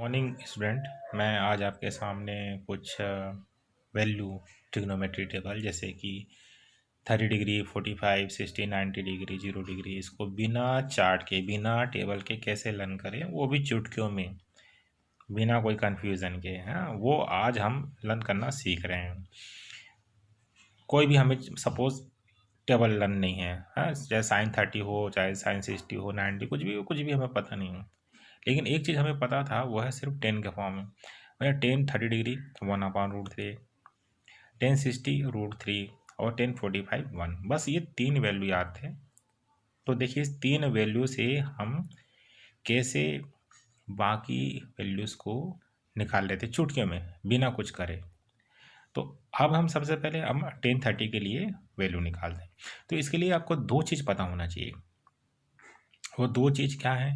Morning student. मैं आज आपके सामने कुछ वैल्यू ट्रिग्नोमेट्री टेबल जैसे कि 30 डिग्री, 45, 60, 90 डिग्री, 0 डिग्री, इसको बिना चार्ट के बिना टेबल के कैसे लर्न करें, वो भी चुटकियों में, बिना कोई कन्फ्यूज़न के। हाँ, वो आज हम लर्न करना सीख रहे हैं। कोई भी हमें सपोज़ टेबल लर्न नहीं है, हाँ, चाहे साइन 30 हो, चाहे साइन 60 हो, 90, कुछ भी हमें पता नहीं है। लेकिन एक चीज़ हमें पता था, वो है सिर्फ 10 के फॉर्म में। मतलब 10 30 डिग्री 1/√3, 10 60√3 और 10 45 1, बस ये 3 वैल्यू याद थे। तो देखिए, इस 3 वैल्यू से हम कैसे बाकी वैल्यूज़ को निकाल लेते चुटकियों में बिना कुछ करे। तो अब हम सबसे पहले हम 10 30 के लिए वैल्यू निकालते हैं। तो इसके लिए आपको 2 चीज़ पता होना चाहिए। वो 2 चीज़ क्या है?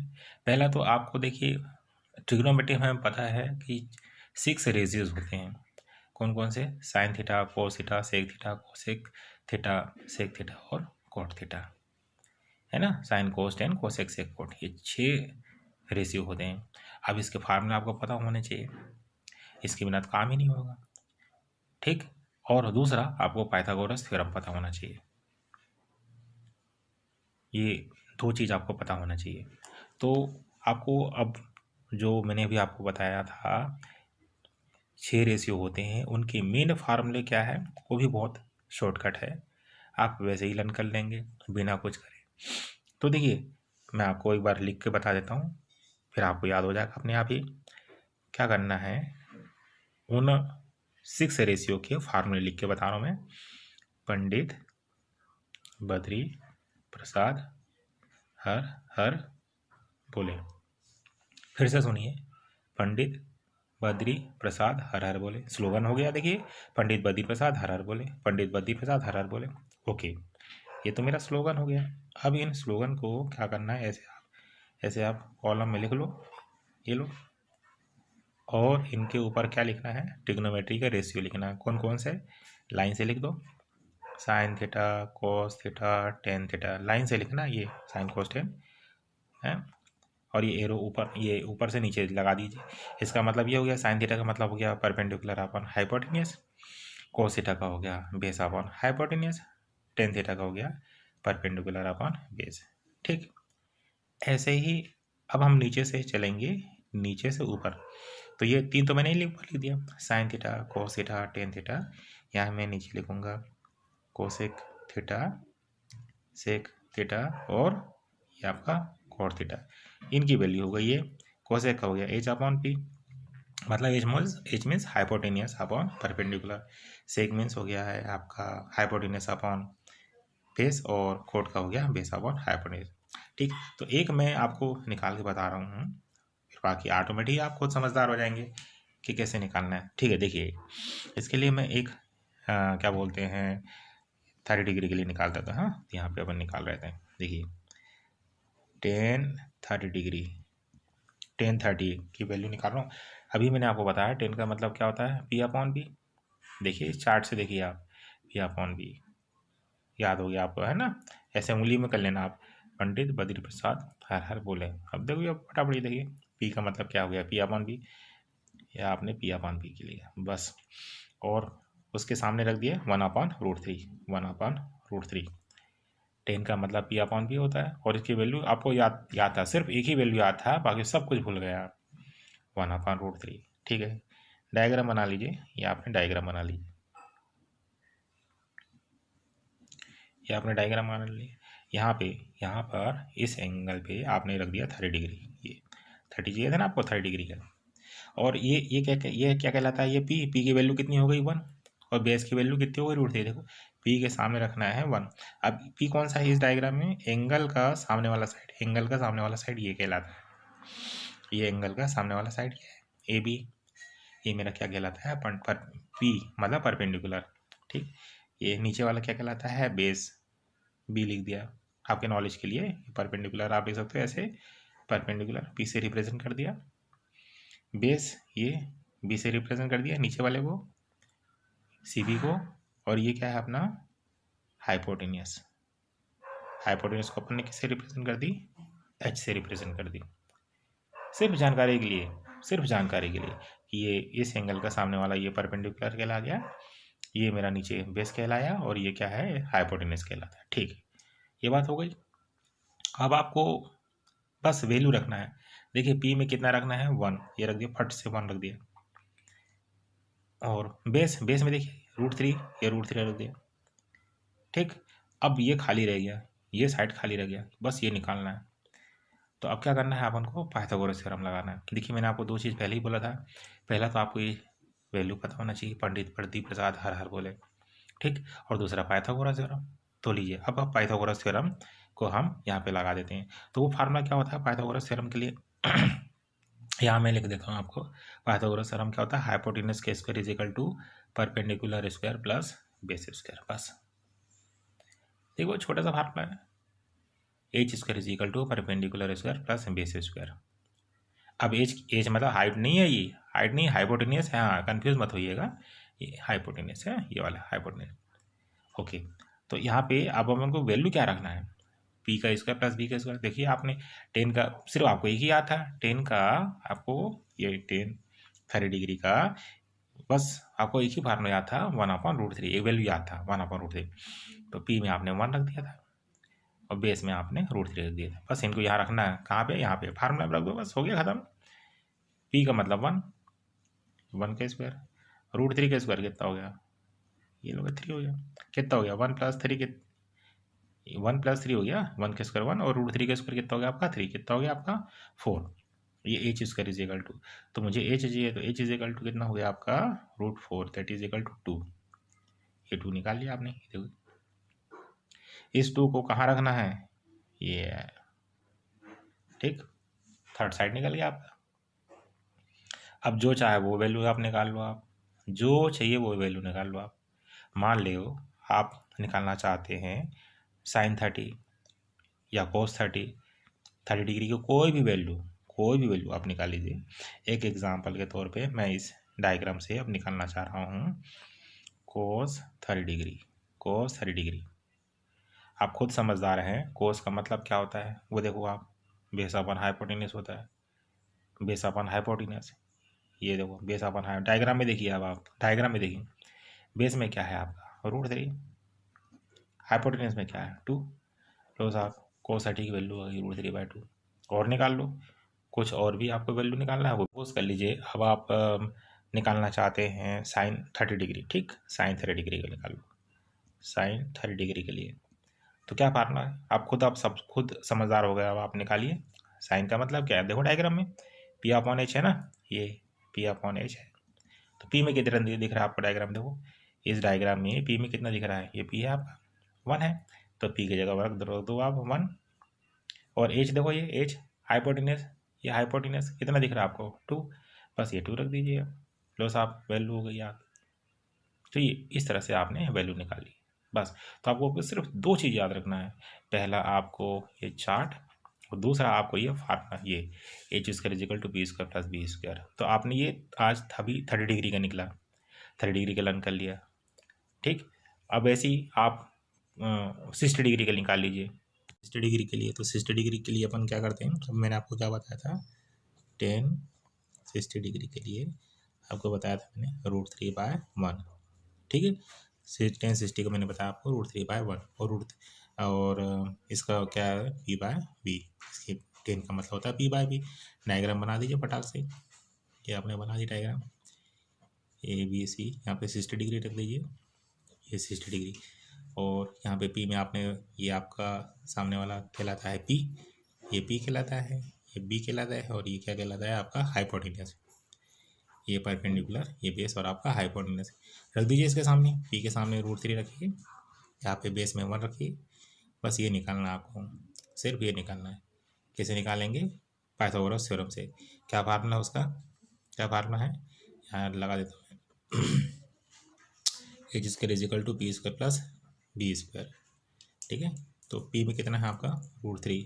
पहला तो आपको देखिए, ट्रिग्नोमेट्री में हमें पता है कि 6 रेशियोज होते हैं। कौन कौन से? Sine theta, cos theta, sec theta, cosec theta, sec theta और कोट थीटा, है ना। Sine, cos, tan, cosec, sec, cot, ये 6 रेशियो होते हैं। अब इसके फार्मूला आपको पता होने चाहिए, इसके बिना तो काम ही नहीं होगा, ठीक। और दूसरा, आपको पाइथागोरस थ्योरम पता होना चाहिए। ये 2 चीज़ आपको पता होना चाहिए। तो आपको अब जो मैंने अभी आपको बताया था, 6 रेशियो होते हैं, उनके मेन फार्मूले क्या है, वो भी बहुत शॉर्टकट है, आप वैसे ही लर्न कर लेंगे बिना कुछ करे। तो देखिए, मैं आपको एक बार लिख के बता देता हूँ, फिर आपको याद हो जाएगा अपने आप ही। क्या करना है, उन 6 रेशियो के फार्मूले लिख के बता रहा हूँ मैं। पंडित, बद्री, प्रसाद, हर हर बोले। फिर से सुनिए, पंडित, बद्री, प्रसाद, हर हर बोले। स्लोगन हो गया देखिए, पंडित बद्री प्रसाद हर हर बोले, पंडित बद्री प्रसाद हर हर बोले। ओके, ये तो मेरा स्लोगन हो गया। अब इन स्लोगन को क्या करना है, ऐसे आप कॉलम में लिख लो, ये लो। और इनके ऊपर क्या लिखना है, ट्रिग्नोमेट्री का रेशियो लिखना है। कौन कौन से? लाइन से लिख दो, sign theta, cos theta, tan theta, line से लिखना, ये साइन कोस टेन है। और ये एरो ऊपर, ये ऊपर से नीचे लगा दीजिए। इसका मतलब ये हो गया, साइन थीटा का मतलब हो गया perpendicular upon hypotenuse, cos theta का हो गया base upon hypotenuse, tan theta का हो गया परपेंडिकुलर अपॉन बेस, ठीक। ऐसे ही अब हम नीचे से चलेंगे, नीचे से ऊपर। तो ये 3 तो मैंने ही लिख दिया, sign theta, cos theta, tan theta. यहाँ मैं नीचे लिखूंगा कोसेक थीटा, सेक थीटा और ये आपका कॉट थीटा। इनकी वैल्यू हो गई, ये कोसेक का हो गया एच अपॉन पी, मतलब H means hypotenuse upon perpendicular. Sec means हो गया है आपका हाइपोटेनियस अपॉन बेस, और कोट का हो गया बेस अपॉन हाइपोटेनियस, ठीक। तो एक मैं आपको निकाल के बता रहा हूँ, फिर बाकी ऑटोमेटिक आप खुद समझदार हो जाएंगे कि कैसे निकालना है, ठीक है। देखिए, इसके लिए मैं एक क्या बोलते हैं 30 डिग्री के लिए निकालता था। हाँ, यहाँ पे अपन निकाल रहे थे। देखिए, 10 30 डिग्री, 10 30 की वैल्यू निकाल रहा हूँ। अभी मैंने आपको बताया 10 का मतलब क्या होता है, पी अपॉन बी। देखिए इस चार्ट से देखिए आप, पी अपॉन बी याद हो गया आपको, है ना। ऐसे उंगली में कर लेना आप, पंडित बद्री प्रसाद हर हर बोले। अब देखिए, अब फटाफट देखिए, पी का मतलब क्या हो गया, पी अपॉन बी, या आपने पी अपॉन बी के लिए बस। और उसके सामने रख दिया 1/√3, 1/√3। 10 का मतलब पी अपॉन बी होता है, और इसकी वैल्यू आपको याद था, सिर्फ एक ही वैल्यू याद था, बाकी सब कुछ भूल गया। 1/√3, ठीक है। डायग्राम बना लीजिए, ये आपने डायग्राम बना लीजिए, ये आपने डायग्राम बना लिया। यहाँ पर इस एंगल पे आपने रख दिया 30 डिग्री, ये 30 चाहिए था ना आपको, 30 डिग्री का। और ये क्या कहलाता है, ये पी की वैल्यू कितनी हो गई 1, और बेस की वैल्यू कितनी हो गई √3। देखो, पी के सामने रखना है 1। अब पी कौन सा है इस डायग्राम में, एंगल का सामने वाला साइड, एंगल का सामने वाला साइड ये कहलाता है। ये एंगल का सामने वाला साइड क्या है, ए बी। ये मेरा क्या कहलाता है, पी मतलब परपेंडिकुलर, ठीक। ये नीचे वाला क्या कहलाता है, बेस, बी लिख दिया आपके नॉलेज के लिए। परपेंडिकुलर आप लिख सकते हो ऐसे, परपेंडिकुलर पी से रिप्रेजेंट कर दिया, बेस ये बी से रिप्रेजेंट कर दिया, नीचे वाले को सी बी को, और ये क्या है अपना हाइपोटेनियस। हाइपोटेनियस को अपन ने किससे रिप्रेजेंट कर दी, एच से रिप्रेजेंट कर दी। सिर्फ जानकारी के लिए, सिर्फ जानकारी के लिए कि ये इस एंगल का सामने वाला ये परपेंडिकुलर कहला गया, ये मेरा नीचे बेस कहलाया, और ये क्या है, हाइपोटेनस कहलाता है। ठीक है, ये बात हो गई। अब आपको बस वैल्यू रखना है। देखिए पी में कितना रखना है, 1, ये रख दिया, फट से 1 रख दिया। और बेस में देखिए √3, ये √3 रख दिया। ठीक, अब ये खाली रह गया, ये साइड खाली रह गया, बस ये निकालना है। तो अब क्या करना है, अपन को पाइथागोरस थ्योरम लगाना है। देखिए मैंने आपको 2 चीज़ पहले ही बोला था। पहला तो आपको ये वैल्यू पता होना चाहिए, पंडित प्रदीप प्रसाद हर हर बोले। ठीक, और दूसरा पाइथागोरस थ्योरम। तो लीजिए अब पाइथागोरस थ्योरम को हम यहाँ पे लगा देते हैं। तो वो फार्मूला क्या होता है पाइथागोरस थ्योरम के लिए यहाँ मैं लिख देता हूँ आपको। पाइथागोरस थ्योरम क्या होता है, हाइपोटेनस के square is equal to perpendicular square plus base square. बस देखो छोटा सा फार्मूला है, H square is equal to perpendicular square plus base square. अब एच मतलब हाइट नहीं है, ये हाइट नहीं, हाइपोटेनियस है। हाँ, कंफ्यूज मत होइएगा, ये हाइपोटेनियस है, ये वाला हाइपोटेनियस। ओके, तो यहाँ पे अब हम उनको वैल्यू क्या रखना है, पी का स्क्वायर प्लस बी का स्क्वायर। देखिए आपने 10 का सिर्फ आपको एक ही याद था, 10 का आपको ये 10 30 डिग्री का बस आपको एक ही फार्मूला याद था, 1/√3, एक वैल्यू याद था 1/√3। तो पी में आपने 1 रख दिया था और बेस में आपने √3 रख दिया था। बस इनको यहाँ रखना है, कहाँ पे, यहाँ पे फार्मूला रख दो, बस हो गया खत्म। पी का मतलब 1 का स्क्वायर, √3 का स्क्वायर कितना हो गया, ये लोग 3 हो गया। कितना हो गया, 1 + 3 के 1 + 3 हो गया, 1 का स्क्वायर 1 और √3 का स्क्वायर कितना हो गया आपका 3, कितना हो गया आपका 4। ये H square is equal to, तो मुझे एच चाहिए, तो एच इज इक्वल टू कितना हो गया आपका √4, दैट इज इक्वल टू 2। ये 2 निकाल लिया आपने। देखो इस 2 को कहाँ रखना है, ये ठीक, थर्ड साइड निकल गया आपका। अब जो चाहे वो वैल्यू आप निकाल लो, आप जो चाहिए वो वैल्यू निकाल लो। आप मान लो आप निकालना चाहते हैं sin 30 या cos 30 डिग्री की कोई भी वैल्यू आप निकाल लीजिए। एक एग्जांपल के तौर पे मैं इस डायग्राम से अब निकालना चाह रहा हूँ cos 30 डिग्री। आप खुद समझदार हैं, cos का मतलब क्या होता है वो देखो आप, बेस अपन हाइपोटेनस होता है, बेस अपन हाइपोटेनस। ये देखो बेस अपन हाई, डायग्राम में देखिए, अब आप डायग्राम में देखिए, बेस में क्या है आपका √3, हाइपोटेनस में क्या है 2। लो साहब cos 30 की वैल्यू आ गई √3/2। और निकाल लो, कुछ और भी आपको वैल्यू निकालना है वो पोज कर लीजिए। अब आप निकालना चाहते हैं sin 30 डिग्री, ठीक, sin 30 डिग्री का निकाल लो, sin 30 डिग्री के लिए तो क्या फार्मूला है, आप सब खुद समझदार हो गए। अब आप निकालिए, साइन का मतलब क्या है, देखो डायग्राम में P/H है ना, ये P/H है। तो P में कितना दिख रहा है आपको, डायग्राम देखो, इस डायग्राम में P में कितना दिख रहा है, ये P है आपका 1 है, तो P की जगह रख दो आप 1। और H देखो, ये H हाइपोटेनस, ये हाइपोटेनस कितना दिख रहा है आपको 2, बस ये 2 रख दीजिए। लो साहब वैल्यू हो गई आप। तो ये इस तरह से आपने वैल्यू निकाली बस। तो आपको सिर्फ 2 चीज़ याद रखना है, पहला आपको ये चार्ट और दूसरा आपको ये फार्मूला, ये H square is equal to P square plus B square. तो आपने ये आज अभी 30 डिग्री का निकला, 30 डिग्री का लर्न कर लिया, ठीक। अब ऐसे ही आप 60 डिग्री का निकाल लीजिए, 60 डिग्री के लिए। तो 60 डिग्री के लिए अपन क्या करते हैं, अब मैंने आपको क्या बताया था, 60 डिग्री के लिए आपको बताया था मैंने √3/1, ठीक है। 60 का मैंने बताया आपको √3/1 और इसका क्या है P/B, इसकी 10 का मतलब होता है P/B। डायग्राम बना दीजिए फटाक से, ये आपने बना दी डायग्राम, ABC, यहाँ पे 60 डिग्री रख दीजिए, ये 60 डिग्री। और यहाँ पे P में आपने, ये आपका सामने वाला कहलाता है P, ये P कहलाता है, ये B कहलाता है, और ये क्या कहलाता है आपका हाइपोटेनस। ये परपेंडिकुलर, ये बेस और आपका हाइपोटेनस रख दीजिए इसके सामने, P के सामने √3 रखिए, यहाँ पे बेस में 1 रखिए। बस ये निकालना है आपको, सिर्फ ये निकालना है। कैसे निकालेंगे, पाइथागोरस थ्योरम से। क्या फार्मूला उसका, क्या फार्मूला है, यहाँ लगा देता हूँ, H square is equal to P square plus B square, ठीक है। तो P में कितना है आपका √3,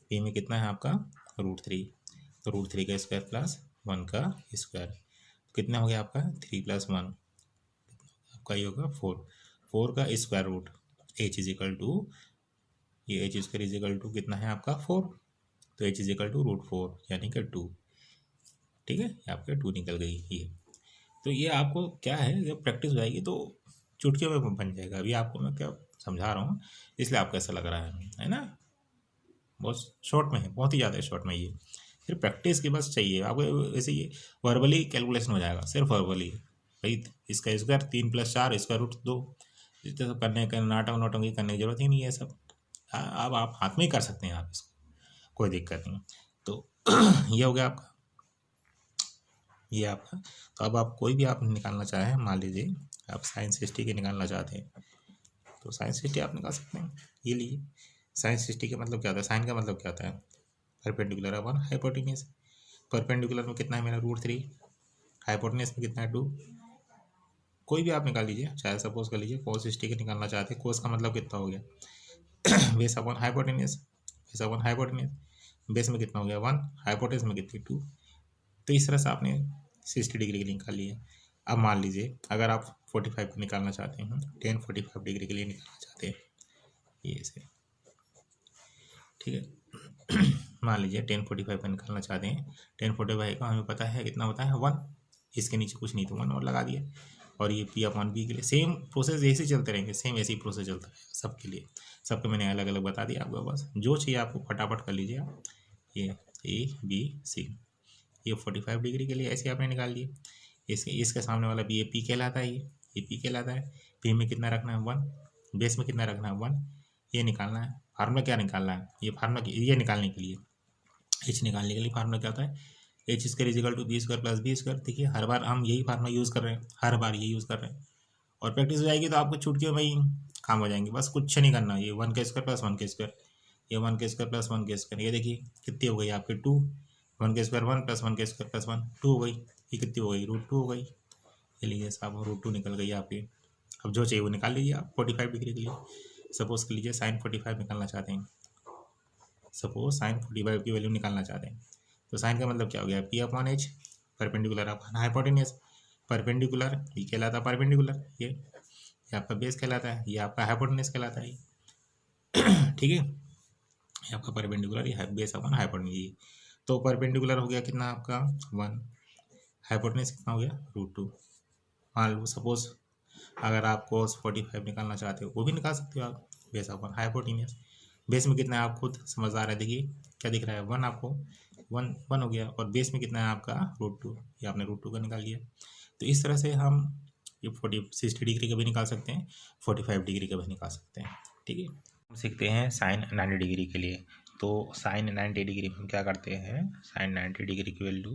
P में कितना है आपका √3, तो √3 का स्क्वायर प्लस 1 का स्क्वायर, तो कितना हो गया आपका 3 + 1, आपका ये होगा 4 का square root, h is equal to, ये h square is equal to कितना है आपका 4, तो h इज इक्वल टू √4 यानी कि 2। ठीक है, ये आपके 2 निकल गई ये। तो ये आपको क्या है, जब प्रैक्टिस हो जाएगी तो चुटकियों में बन जाएगा। अभी आपको मैं क्या समझा रहा हूँ, इसलिए आपको ऐसा लग रहा है ना, बहुत शॉर्ट में है, बहुत ही ज़्यादा शॉर्ट में ये। फिर प्रैक्टिस की बस चाहिए आपको, ऐसे ये वर्बली कैलकुलेशन हो जाएगा, सिर्फ वर्बली। भाई इसका स्क्वायर 3 + 4 इसका √2, इतना सब करने का नौटंकी करने की जरूरत ही नहीं है सब। अब आप हाथ में ही कर सकते हैं आप इसको, कोई दिक्कत नहीं। तो ये हो गया आपका, ये आपका। तो अब आप कोई भी आप निकालना चाहें, मान लीजिए आप साइंस हिस्ट्री के निकालना चाहते हैं, तो साइंस हिस्ट्री आप निकाल सकते हैं। ये लीजिए, साइंस हिस्ट्री का मतलब क्या होता है, साइन का मतलब क्या होता है, परपेंडिकुलर अपॉन हाइपोटेन्यूज। परपेंडिकुलर में कितना है मेरा √3, हाइपोटेन्यूज में कितना है 2। कोई भी आप निकाल लीजिए, चाहे सपोज कर लीजिए कोस हिस्ट्री का निकालना चाहते हैं, कोस का मतलब कितना हो गया base upon hypotenuse, base upon hypotenuse, base में कितना हो गया 1, हाइपोटेन्यूज में कितनी 2। तो इस तरह से आपने 60 डिग्री के लिए निकाल लिया। अब मान लीजिए अगर आप 45 को निकालना चाहते हैं, 1045 डिग्री के लिए निकालना चाहते हैं, ये ऐसे, ठीक है मान लीजिए 1045 का निकालना चाहते हैं, 1045 का हमें पता है कितना होता है 1, इसके नीचे कुछ नहीं तो 1 और लगा दिया। और ये P/B के लिए सेम प्रोसेस ऐसे ही चलते रहेंगे, सेम ऐसे ही प्रोसेस चलता रहेगा सबके लिए। सबके मैंने अलग अलग बता दिया आपको, बस जो चाहिए आपको फटाफट कर लीजिए आप। ये ABC, ये 45 डिग्री के लिए ऐसे आपने निकाल लिए। इसके सामने वाला भी ये P कहलाता है, ये P कहलाता है। P में कितना रखना है 1, बेस में कितना रखना है 1, ये निकालना है। फार्मूला क्या निकालना है, ये फार्मूला ये निकालने के लिए, H निकालने के लिए फार्मूला क्या होता है, H² = B² + B²। देखिए हर बार हम यही फार्मूला यूज़ कर रहे हैं, हर बार यही यूज़ कर रहे हैं। और प्रैक्टिस हो जाएगी तो आपको चुटकियों में ही काम हो जाएंगे, बस कुछ नहीं करना। ये 1² + 1², ये 1² + 1², ये देखिए कितनी हो गई आपके 2, 1² 1 + 1² + 1 2 हो गई। ये कितनी हो गई √2 हो गई। ये लीजिए साहब √2 निकल गई आपकी। अब जो चाहिए वो निकाल लीजिए आप 45 डिग्री के लिए। सपोज कर लीजिए साइन 45 निकालना चाहते हैं, सपोज साइन 45 की वैल्यू निकालना चाहते हैं, तो साइन का मतलब क्या हो गया P/H, perpendicular upon hypotenuse. Perpendicular ये कहलाता है परपेंडिकुलर, ये आपका बेस कहलाता है, ये आपका हाइपोटेन्यूज कहलाता है ठीक है, ये आपका परपेंडिकुलर, ये बेस अपॉन हाइपोटेन्यूज। तो परपेंडिकुलर हो गया कितना आपका 1, हाइपोटेन्यूज कितना हो गया √2। मान लो सपोज अगर आप cos 45 निकालना चाहते हो वो भी निकाल सकते हो आप, बेस अपॉन हाइपोटेन्यूज। बेस में कितना है आप खुद समझदार है, देखिए क्या दिख रहा है 1, आपको 1 हो गया, और बेस में कितना है आपका √2, ये आपने √2 का निकाल लिया। तो इस तरह से हम ये 60 डिग्री का भी निकाल सकते हैं, 45 डिग्री का भी निकाल सकते हैं, ठीक है। हम सीखते हैं साइन 90 डिग्री के लिए। तो साइन 90 डिग्री में हम क्या करते हैं, साइन 90 डिग्री की वैल्यू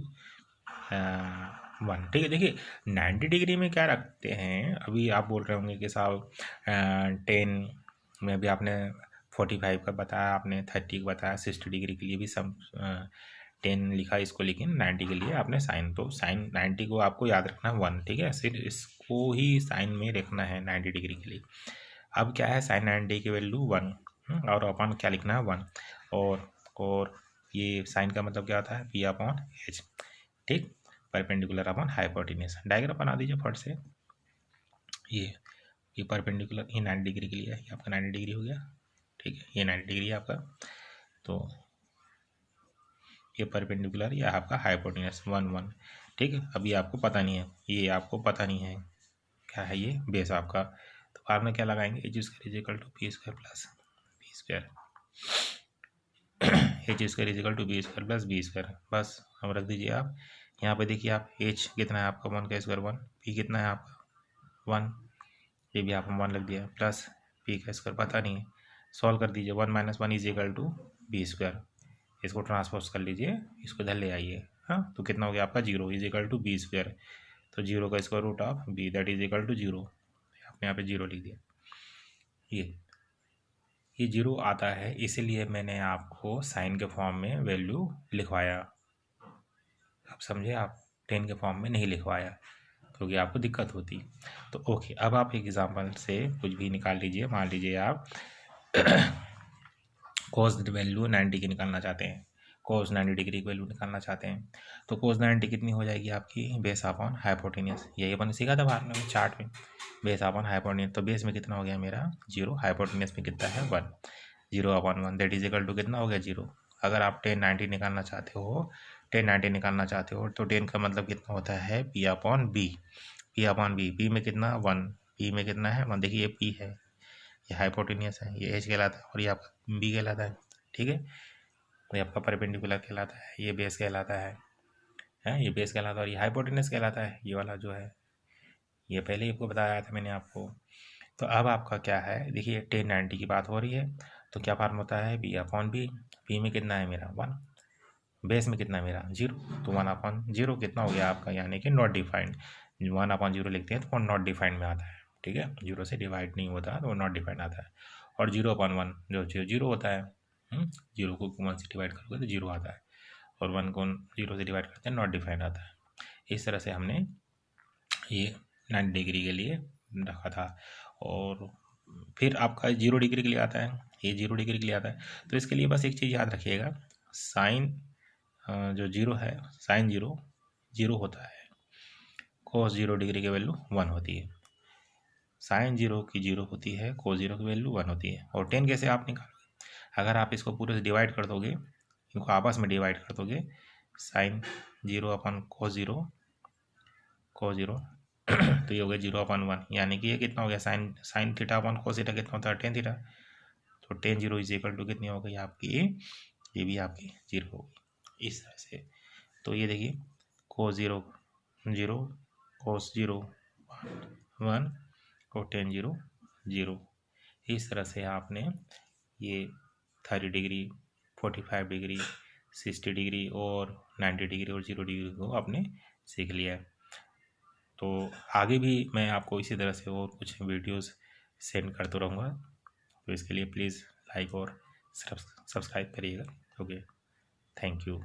1, ठीक है। देखिए 90 डिग्री में क्या रखते हैं, अभी आप बोल रहे होंगे कि साहब 10 में भी आपने 45 का बताया, आपने 30 का बताया, 60 डिग्री के लिए भी सब 10 लिखा इसको, लेकिन 90 के लिए आपने साइन, तो साइन 90 को आपको याद रखना है 1, ठीक है। सिर्फ इसको ही साइन में रखना है 90 डिग्री के लिए। अब क्या है साइन 90 की वैल्यू 1, और अपन क्या लिखना है 1, और ये साइन का मतलब क्या होता है P/H, ठीक, परपेंडिकुलर अपॉन हाइपोटेन्यूज। डायग्राम बना दीजिए फट से। ये परपेंडिकुलर, ये 90 डिग्री के लिए है, ये आपका 90 डिग्री हो गया, ठीक है, ये 90 डिग्री है आपका। तो ये परपेंडिकुलर, ये आपका हाइपोटेन्यूज 1, ठीक है। अभी आपको पता नहीं है, ये आपको पता नहीं है क्या है ये बेस आपका, तो बाद में क्या लगाएंगे H² = B² + B², H² = B² + B², बस अब रख दीजिए आप। यहाँ पे देखिए आप H कितना है आपका 1² 1, P कितना है आपका 1, ये भी आपने 1 लग दिया, प्लस P² पता नहीं है, सॉल्व कर दीजिए। 1 - 1 = B², इसको ट्रांसपोज कर लीजिए, इसको इधर ले आइए, हाँ, तो कितना हो गया आपका 0 = B²। तो 0 का square root of B that is equal to 0, आपने यहाँ पे 0 लिख दिया। ये 0 आता है, इसीलिए मैंने आपको साइन के फॉर्म में वैल्यू लिखवाया। आप समझे, आप 10 के फॉर्म में नहीं लिखवाया क्योंकि आपको दिक्कत होती। तो ओके, अब आप एग्जाम्पल से कुछ भी निकाल लीजिए। मान लीजिए आप cos वैल्यू 90 की निकालना चाहते हैं, cos 90 डिग्री की वैल्यू निकालना चाहते हैं, तो cos 90 कितनी हो जाएगी आपकी बेस अपॉन हाइपोटेन्यूज। यही अपन सीखा था बाहर में चार्ट में, बेस अपॉन हाइपोटेन्यूज। तो बेस में कितना हो गया मेरा 0, हाइपोटेन्यूज में कितना है 1, 0/1 दैट इज इक्वल टू कितना हो गया 0। अगर आप 10 90 निकालना चाहते हो 10 90 निकालना चाहते हो तो 10 का मतलब कितना होता है P upon B. P upon B, P में कितना 1, पी में कितना है 1, देखिए ये P है, ये हाइपोटेनियस है, ये H कहलाता है और ये आपका B कहलाता है। ठीक है, ये आपका परपेंडिकुलर कहलाता है, ये बेस कहलाता है, ये बेस कहलाता है और ये हाइपोटेनस कहलाता है, ये वाला जो है, ये पहले ही आपको बताया था मैंने आपको। तो अब आपका क्या है, देखिए 10 90 की बात हो रही है, तो क्या फार्म होता है बी अपॉन बी। बी में कितना है मेरा 1, बेस में कितना है मेरा 0, तो 1 अपॉन 0 कितना हो गया आपका, यानी कि नॉट डिफाइंड। 1 अपॉन 0 लिखते हैं तो वो नॉट डिफाइंड में आता है। ठीक है, 0 से डिवाइड नहीं होता तो वो नॉट डिफाइंड आता है। और 0 अपॉन 1 जो 0 होता है, 0 को 1 से डिवाइड करोगे तो 0 आता है, और 1 को 0 से डिवाइड करते हैं नॉट डिफाइंड आता है। इस तरह से हमने ये 90 डिग्री के लिए रखा था। और फिर आपका 0 डिग्री के लिए आता है, ये 0 डिग्री के लिए आता है। तो इसके लिए बस एक चीज़ याद रखिएगा, साइन जो 0 है, साइन 0 0 होता है, कोस 0 डिग्री की वैल्यू 1 होती है, साइन 0 की 0 होती है, कोस 0 की वैल्यू 1 होती है। और 10 कैसे आप निकालोगे, अगर आप इसको पूरे से डिवाइड कर दोगे, इनको आपस में डिवाइड कर दोगे, साइन 0 अपन कोस 0, कोस 0 तो ये हो गया 0 अपॉन 1, यानी कि ये कितना हो गया sine sine theta upon cos theta कितना होता है 10 थीटा। तो 10 0 इज इक्वल टू कितनी हो गई आपकी, ये भी आपकी 0 होगी इस तरह से। तो ये देखिए कोस 0 0, कोस 0 1 और 10 0 0, इस तरह से आपने ये 30 डिग्री 45 डिग्री 60 डिग्री और 90 डिग्री और 0 डिग्री को आपने सीख लिया है। तो आगे भी मैं आपको इसी तरह से और कुछ वीडियोस सेंड करता रहूँगा, तो इसके लिए प्लीज़ लाइक और सब्सक्राइब करिएगा। Okay, thank you.